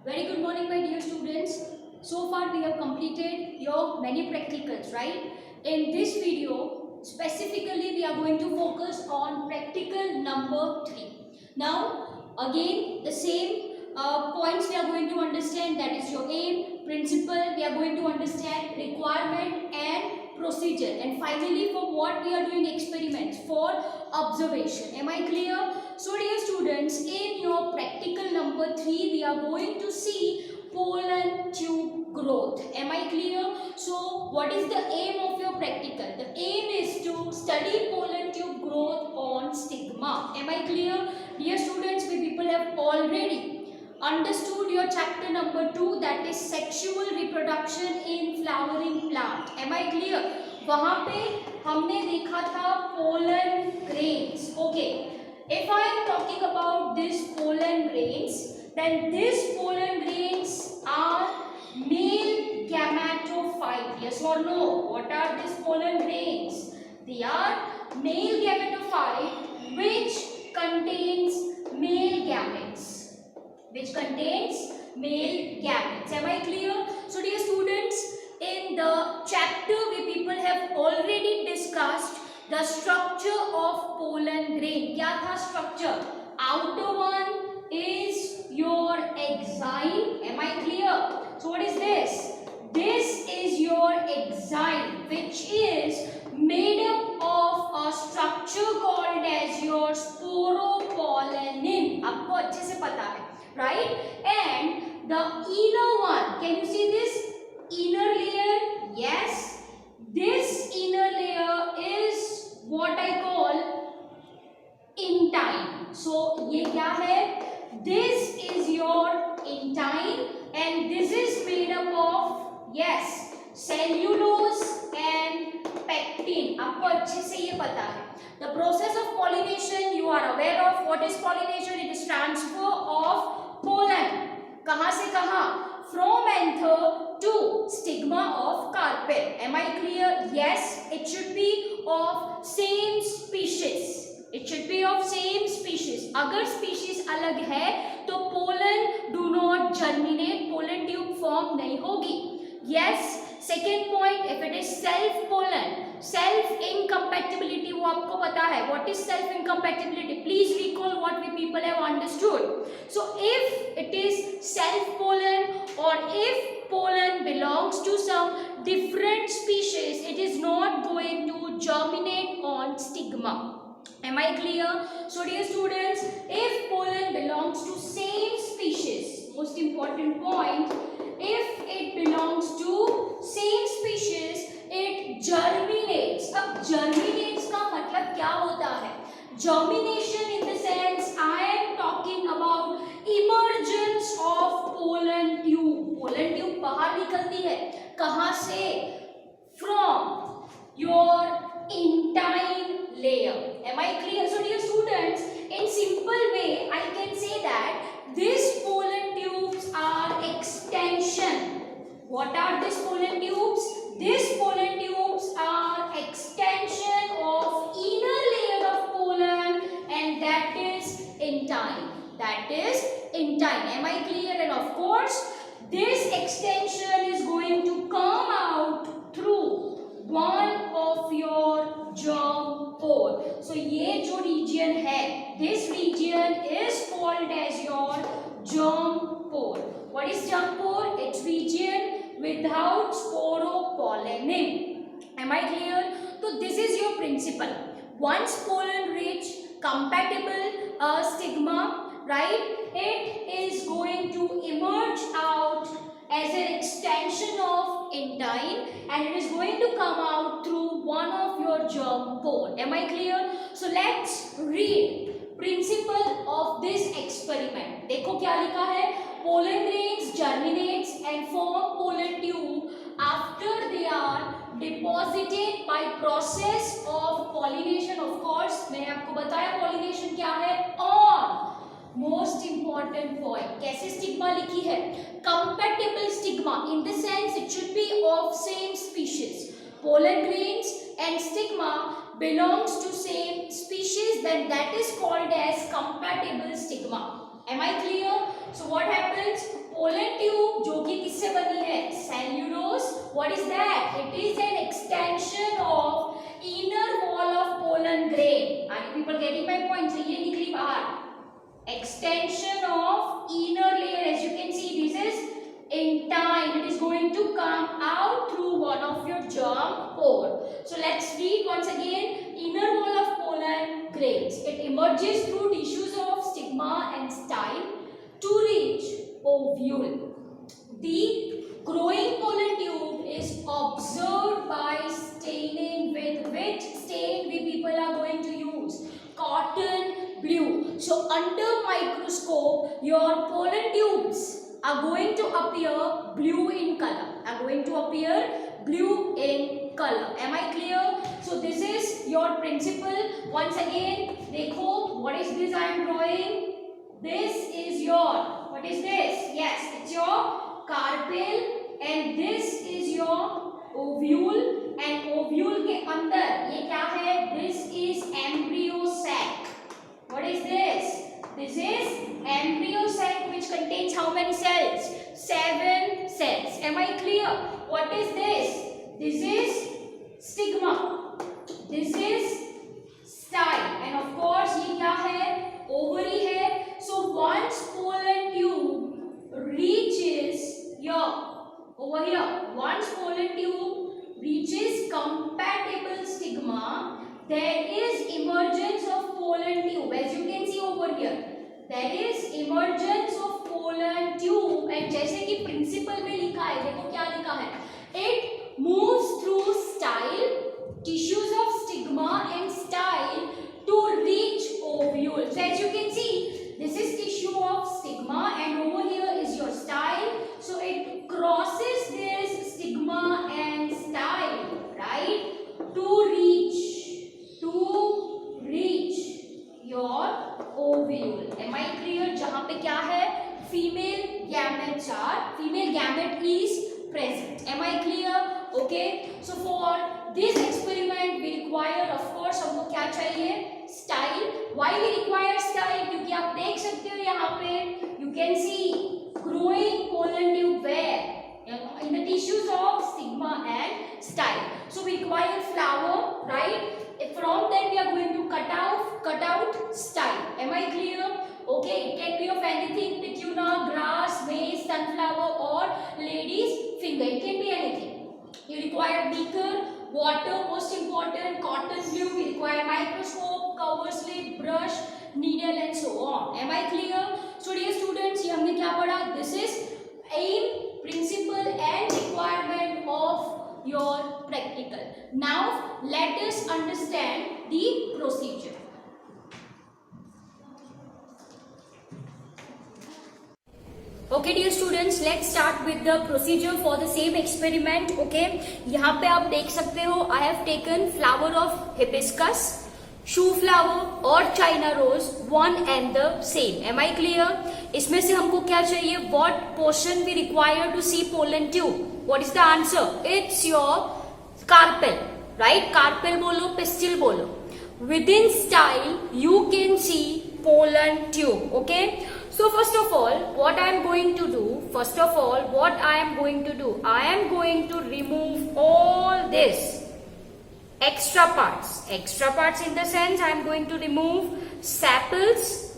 Very good morning, my dear students. So far we have completed your many practicals, right? In this video, specifically we are going to focus on practical number 3. Now, again the same points we are going to understand, that is your aim, principle, we are going to understand requirement and procedure, and finally for what we are doing experiments for observation. Am I clear? So dear students, in your practical number 3 we are going to see pollen tube growth. Am I clear? So what is the aim of your practical? The aim is to study pollen tube growth on stigma. Am I clear? Dear students, we people have already understood your chapter number 2, that is sexual reproduction in flowering plant. Am I clear? वहाँ पे हमने देखा था pollen grains. Okay. If I am talking about this pollen grains, then these pollen grains are male gametophyte. Yes or no? What are these pollen grains? They are male gametophyte which contains male gametes. Which contains male gametes. Am I clear? So dear students, in the chapter we people have already discussed the structure of pollen grain. क्या था structure? Outer one is your exine. Am I clear? So what is this? This is your exine, which is made up of a structure called as your sporopollenin. आपको अच्छे से पता है, right? And the inner one, can you see this inner layer? Yes. This inner layer is what I call intine. So ये क्या है? This is your intine and this is made up of, yes, cellulose and pectin. आपको अच्छे से ये पता है. The process of pollination you are aware of. What is pollination? It is transfer of pollen. कहाँ से कहाँ? From anther to stigma of carpel. Am I clear? Yes, it should be of same species. It should be of same species. अगर species अलग है तो pollen do not germinate, pollen tube form नहीं होगी. Yes. Second point, if it is self pollen, self incompatibility वो आपको पता है. What is self incompatibility? Please recall what we people have understood. So if it is self pollen or if pollen belongs to some different species, it is not going to germinate on stigma. Am I clear? So dear students, if pollen belongs to same species, most important point, if it belongs to same species, it germinates. अब germinates का मतलब क्या होता है? Germination in the sense I am talking about emergence of pollen tube. Pollen tube बाहर निकलती है. कहाँ से? From your intine layer. Am I clear? So dear students, in simple way I can say that these pollen tubes are extension. What are these pollen tubes? These pollen tubes are extension of inner layer of pollen, and that is intine. That is intine. Am I clear? And of course this extension is going to come out through one of your germ pore. So ये जो region है, this region is called as your germ pore. What is germ pore? It's region without sporopollenin. Am I clear? So this is your principle. Once pollen reach compatible stigma, right? It is going to emerge out as an extension of intine and it is going to come out through one of your germ pore. Am I clear? So let's read principle of this experiment. देखो क्या लिखा है? Pollen grains germinates and form pollen tube after they are deposited by process of pollination. Of course मैंने आपको बताया pollination क्या है? On most important point. कैसे stigma लिखी है? Compatible stigma, in the sense it should be of same species. Pollen grains and stigma belongs to same species, then that is called as compatible stigma. Am I clear? So what happens? Pollen tube जो कि किससे बनी है? Cellulose. What is that? It is an extension of inner wall of pollen grain. Are you people getting my point? So ये निकली बाहर. Extension of inner layer. As you can see, this is intine. It is going to come out through one of your germ pore. So let's read once again. Inner wall of pollen grains. It emerges through tissues of stigma and style to reach ovule. The growing pollen tube is observed by staining with which stain we people are going to use? Cotton blue. So under microscope, your pollen tubes are going to appear blue in color. Are going to appear blue in color. Am I clear? So this is your principle. Once again, देखो, what is this I am drawing? This is your, what is this? Yes, it's your carpel, and this is your ovule, and ovule के अंदर ये क्या है? This is embryo sac. What is this? This is embryo sac which contains how many cells? 7 cells. Am I clear? What is this? This is stigma. This is style, and of course ये क्या है? Ovary है. So once pollen tube reaches here, over here, once pollen tube reaches compatible stigma, there is emergence of pollen tube. As you can see over here, there is emergence of pollen tube, and जैसे कि principle में लिखा है, देखो क्या लिखा है? It moves through style, tissues of stigma and style to reach ovule. So as you can see, this is tissue of stigma, and over here is your style. So it crosses this stigma and style, right, to reach your ovule. Am I clear? जहाँ पे क्या है? Female gametes are, female gamete is present. Am I clear? Okay. So for this experiment we require, of course, हमको क्या चाहिए? Style. Why we require style? क्योंकि आप देख सकते हो यहाँ पे, you can see growing pollen tube where? In the tissues of stigma and style. So we require flower, right? From that we are going to cut out style. Am I clear? Okay, it can be of anything: pecuna, grass, maize, sunflower, or lady's finger. It can be anything. You require beaker, water, most important, cotton glue. We require microscope, cover slip, brush, needle, and so on. Am I clear? So dear students, ये हमने क्या पढ़ा? This is aim, principle, and requirement of your practical. Now let us understand the procedure. Okay dear students, let's start with the procedure for the same experiment. Okay, यहाँ पे आप देख सकते हो, I have taken flower of hibiscus, shoe flower और China rose, one and the same. Am I clear? इसमें से हमको क्या चाहिए? What portion we require to see pollen tube? What is the answer? It's your carpel, right? Carpel बोलो, pistil बोलो. Within style, you can see pollen tube. Okay. So first of all, what I am going to do? I am going to remove all this extra parts. Extra parts in the sense I am going to remove sepals.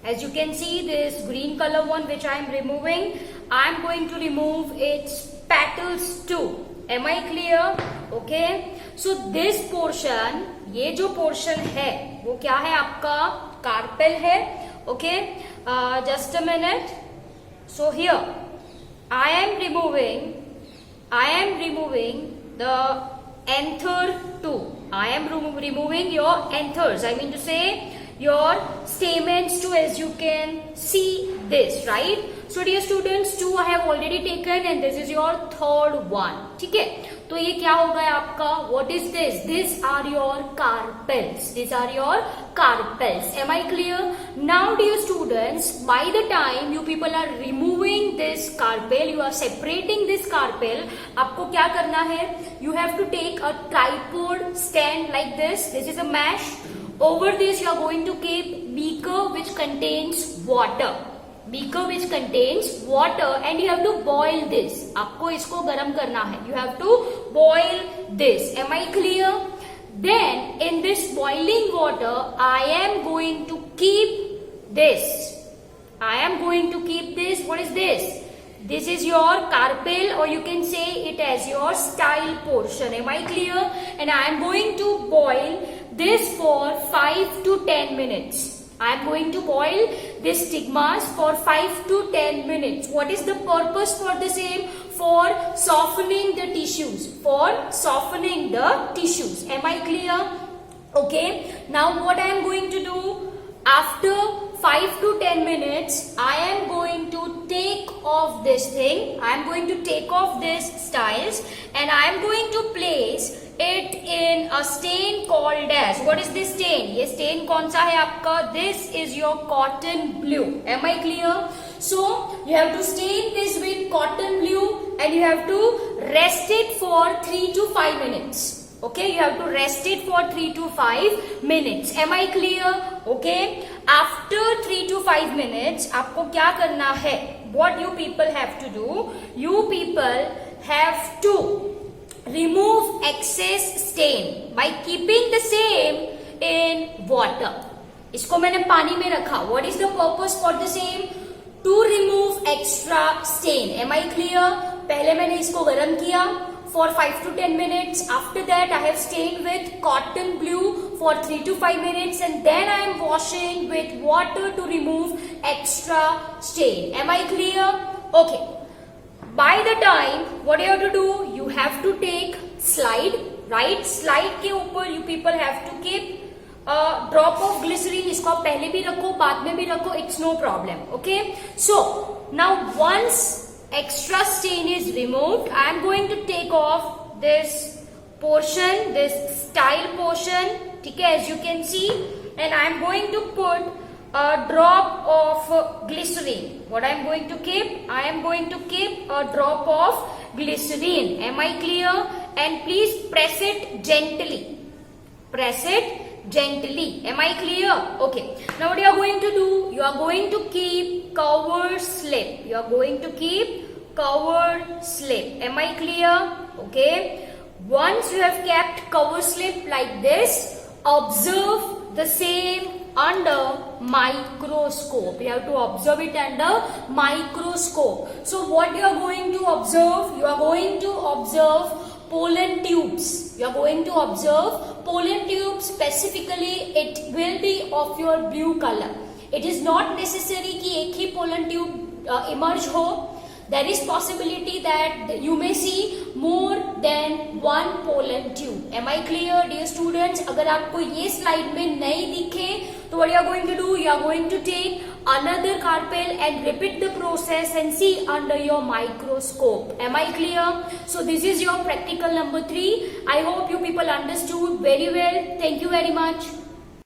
As you can see, this green color one which I am removing, I am going to remove its petals too. Am I clear? Okay. So this portion, ये जो portion है, वो क्या है आपका? Carpel है. Okay. Just a minute. So here, I am removing the anther too. I am removing your anthers. I mean to say your stamens too, as you can see this, right? So dear students, 2 I have already taken, and this is your third one. ठीक है? तो ये क्या होगा आपका? What is this? These are your carpels. These are your carpels. Am I clear? Now dear students, by the time you people are removing this carpel, you are separating this carpel, आपको क्या करना है? You have to take a tripod stand like this. This is a mesh. Over this you are going to keep beaker which contains water. Beaker which contains water and you have to boil this. आपको इसको गर्म करना है. You have to boil this. Am I clear? Then in this boiling water, I am going to keep this. I am going to keep this. What is this? This is your carpel, or you can say it as your style portion. Am I clear? And I am going to boil this for 5 to 10 minutes. I am going to boil this stigmas for 5 to 10 minutes. What is the purpose for the same? For softening the tissues. For softening the tissues. Am I clear? Okay. Now what I am going to do? After 5 to 10 minutes, I am going to take off this thing. I am going to take off this styles and I am going to place it in a stain called as, what is this stain? ये stain कौन सा है आपका? This is your cotton blue. Am I clear? So you have to stain this with cotton blue and you have to rest it for 3 to 5 minutes. Okay, you have to rest it for 3 to 5 minutes. Am I clear? Okay. After 3 to 5 minutes, आपको क्या करना है? What you people have to do? You people have to remove excess stain by keeping the same in water. इसको मैंने पानी में रखा. What is the purpose for the same? To remove extra stain. Am I clear? पहले मैंने इसको गर्म किया for 5 to 10 minutes. After that, I have stained with cotton blue for 3 to 5 minutes and then I am washing with water to remove extra stain. Am I clear? Okay. By the time, what you have to do? You have to take slide, right? Slide के ऊपर you people have to keep a drop of glycerine. इसको आप पहले भी रखो, बाद में भी रखो. It's no problem. Okay. So now once extra stain is removed, I am going to take off this portion, this style portion, okay, as you can see, and I am going to put a drop of glycerine. What I am going to keep? I am going to keep a drop of glycerine. Am I clear? And please press it gently. Press it gently. Am I clear? Okay. Now what you are going to do? You are going to keep cover slip. You are going to keep cover slip. Am I clear? Okay. Once you have kept cover slip like this, observe the same under microscope. You have to observe it under microscope. So what you are going to observe? You are going to observe pollen tubes. You are going to observe pollen tubes. Specifically, it will be of your blue color. It is not necessary कि एक ही pollen tube emerge हो. There is possibility that you may see more than one pollen tube. Am I clear, dear students? अगर आपको ये slide में नहीं दिखे, तो what you are going to do? You are going to take another carpel and repeat the process and see under your microscope. Am I clear? So this is your practical number 3. I hope you people understood very well. Thank you very much.